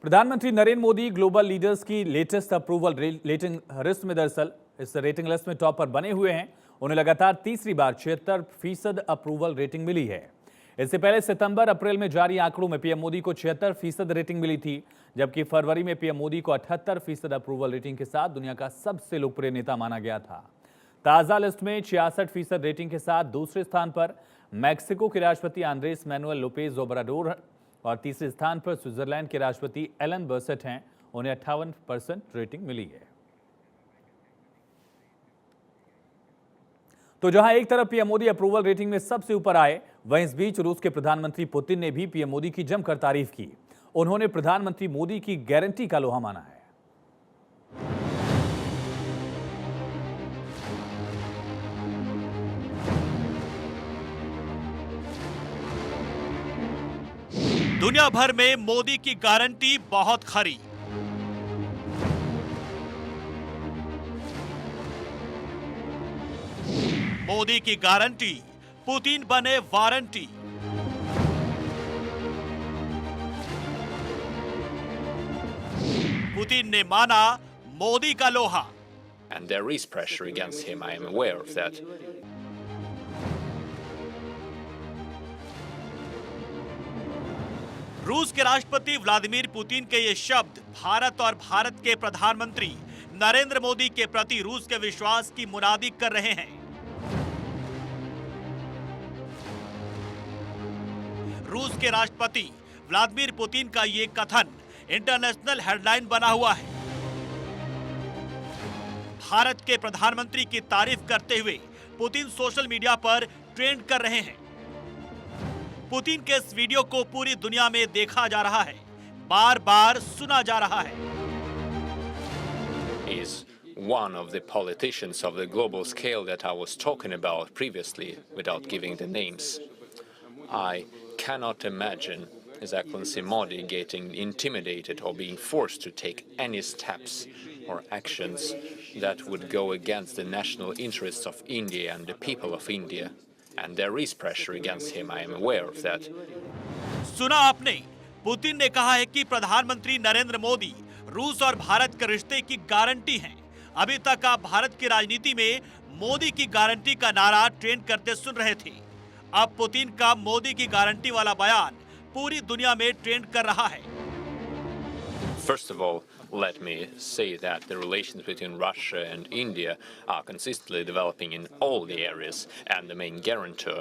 प्रधानमंत्री Narendra Modi global leaders की latest approval rating list में दरअसल इस रेटिंग लिस्ट में टॉप पर बने हुए हैं। उन्हें लगातार तीसरी बार 76% अप्रूवल रेटिंग मिली है। इससे पहले सितंबर अप्रैल में जारी आंकड़ों में पीएम मोदी को 76% रेटिंग मिली थी, जबकि फरवरी में पीएम मोदी को 78% अप्रूवल रेटिंग के साथ दुनिया का सबसे लोकप्रिय नेता माना गया था। ताजा लिस्ट में 66% रेटिंग के साथ दूसरे स्थान पर मैक्सिको के राष्ट्रपति आंद्रेस मैनुएल लोपेज ओब्राडोर और तीसरे स्थान पर स्विट्जरलैंड के राष्ट्रपति एलन बर्सेट हैं। उन्हें 58% रेटिंग मिली है। तो जहां एक तरफ पीएम मोदी अप्रूवल रेटिंग में सबसे ऊपर आए, वहीं इस बीच रूस के प्रधानमंत्री पुतिन ने भी पीएम मोदी की जमकर तारीफ की। उन्होंने प्रधानमंत्री मोदी की गारंटी का लोहा माना है। दुनिया भर में मोदी की गारंटी बहुत खरी। मोदी की गारंटी, पुतिन बने वारंटी। पुतिन ने माना मोदी का लोहा। And there is pressure against him, I am aware of that. रूस के राष्ट्रपति व्लादिमीर पुतिन के ये शब्द भारत और भारत के प्रधानमंत्री नरेंद्र मोदी के प्रति रूस के विश्वास की मुनादी कर रहे हैं। रूस के राष्ट्रपति व्लादिमीर पुतिन का ये कथन इंटरनेशनल हेडलाइन बना हुआ है। भारत के प्रधानमंत्री की तारीफ करते हुए पुतिन सोशल मीडिया पर ट्रेंड कर रहे हैं। पुतिन के इस वीडियो को पूरी दुनिया में देखा जा रहा है, बार बार सुना जा रहा है। He is one of the politicians of the global scale that I was talking about previously without giving the names. I cannot imagine His Excellency Modi getting intimidated or being forced to take any steps or actions that would go against the national interests of India and the people of India. And there is pressure against him, I am aware of that. सुना आपने, Putin ने कहा है कि प्रधानमंत्री नरेंद्र मोदी रूस और भारत के रिश्ते की गारंटी हैं। अभी तक आप भारत की राजनीति में मोदी की गारंटी का नारा ट्रेंड करते सुन रहे थे। अब पुतिन का मोदी की गारंटी वाला बयान पूरी दुनिया में ट्रेंड कर रहा है। First of all, let me say that the relations between Russia and India are consistently developing in all the areas, and the main guarantor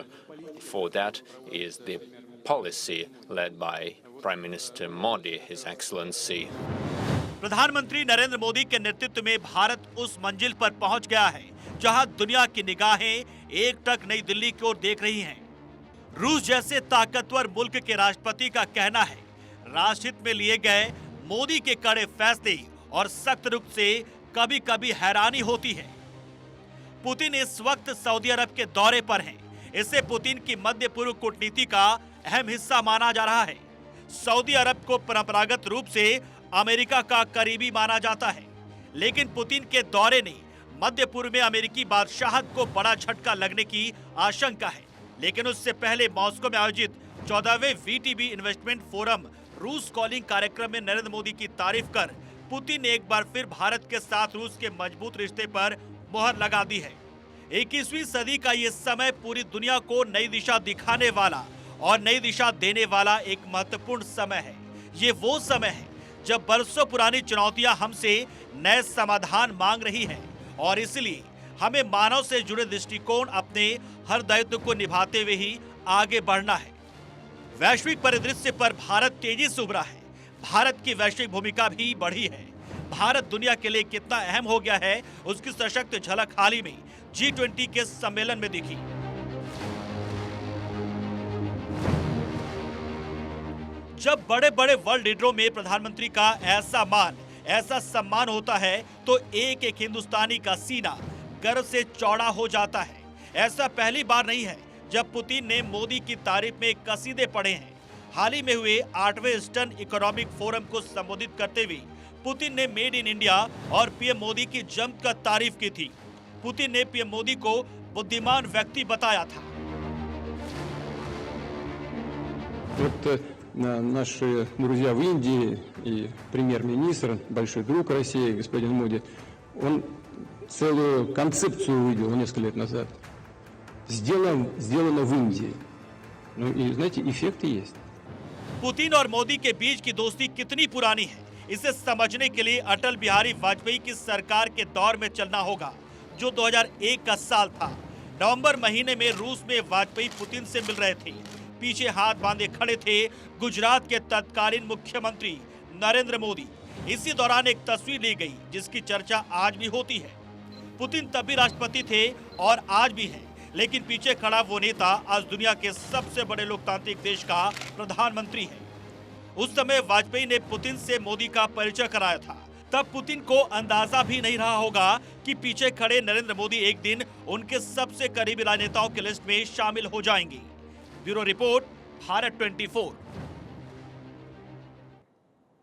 for that is the policy led by Prime Minister Modi, His Excellency. प्रधानमंत्री नरेंद्र मोदी के नेतृत्व में भारत उस मंजिल पर पहुंच गया है जहां दुनिया की निगाहें एकटक नई दिल्ली की ओर देख रही हैं। रूस जैसे ताकतवर मुल्क के राष्ट्रपति का कहना है, राष्ट्रहित में लिए गए मोदी के कड़े फैसले और सख्त रुख से कभी कभी हैरानी होती है। पुतिन इस वक्त सऊदी अरब के दौरे पर हैं। इसे पुतिन की मध्य पूर्व कूटनीति का अहम हिस्सा माना जा रहा है। सऊदी अरब को परंपरागत रूप से अमेरिका का करीबी माना जाता है, लेकिन पुतिन के दौरे ने मध्य पूर्व में अमेरिकी बादशाहत को बड़ा झटका लगने की आशंका है। लेकिन उससे पहले मॉस्को में आयोजित 14वें वीटीबी इन्वेस्टमेंट फोरम रूस कॉलिंग कार्यक्रम में नरेंद्र मोदी की तारीफ कर पुतिन ने एक बार फिर भारत के साथ रूस के मजबूत रिश्ते पर मोहर लगा दी है। 21वीं सदी का ये समय पूरी दुनिया को नई दिशा दिखाने वाला और नई दिशा देने वाला एक महत्वपूर्ण समय है। ये वो समय है जब बरसों पुरानी चुनौतियां हमसे नए समाधान मांग रही हैं और इसलिए हमें मानव से जुड़े दृष्टिकोण अपने हर दायित्व को निभाते हुए ही आगे बढ़ना है। वैश्विक परिदृश्य पर भारत तेजी से उभरा है। भारत की वैश्विक भूमिका भी बढ़ी है। भारत दुनिया के लिए कितना अहम हो गया है, उसकी सशक्त झलक हाल ही में G20 के सम्मेलन में दिखी। जब बड़े बड़े वर्ल्ड लीडरों में प्रधानमंत्री का ऐसा मान, ऐसा सम्मान होता है तो एक एक हिंदुस्तानी का सीना गर्व से चौड़ा हो जाता है। ऐसा पहली बार नहीं है जब पुतिन ने मोदी की तारीफ में कसीदे पढ़े हैं। हाल ही में हुए 8वें ईस्टर्न इकोनॉमिक फोरम को संबोधित करते हुए पुतिन ने मेड इन इंडिया और पीएम मोदी की जमकर तारीफ की थी। पुतिन ने पीएम मोदी को बुद्धिमान व्यक्ति बताया था। Вот наши друзья в Индии и премьер-министр, большой друг России, господин Моди, он целую концепцию увидел несколько лет назад. Сделано в Индии. Ну и, знаете, эффекты есть. पुतिन और मोदी के बीच की दोस्ती कितनी पुरानी है, इसे समझने के लिए अटल बिहारी वाजपेयी की सरकार के दौर में चलना होगा, जो 2001 का साल था। नवंबर महीने में रूस में वाजपेयी पुतिन से मिल रहे थे। पीछे हाथ बांधे खड़े थे गुजरात के तत्कालीन मुख्यमंत्री नरेंद्र मोदी। इसी दौरान एक तस्वीर ली गई जिसकी चर्चा आज भी होती है। पुतिन तब भी राष्ट्रपति थे और आज भी हैं, लेकिन पीछे खड़ा वो नेता आज दुनिया के सबसे बड़े लोकतांत्रिक देश का प्रधानमंत्री है। उस समय वाजपेयी ने पुतिन से मोदी का परिचय कराया था। तब पुतिन को अंदाजा भी नहीं रहा होगा कि पीछे खड़े नरेंद्र मोदी एक दिन उनके सबसे करीबी राजनेताओं की लिस्ट में शामिल हो जाएंगे। Bureau report, Bharat 24।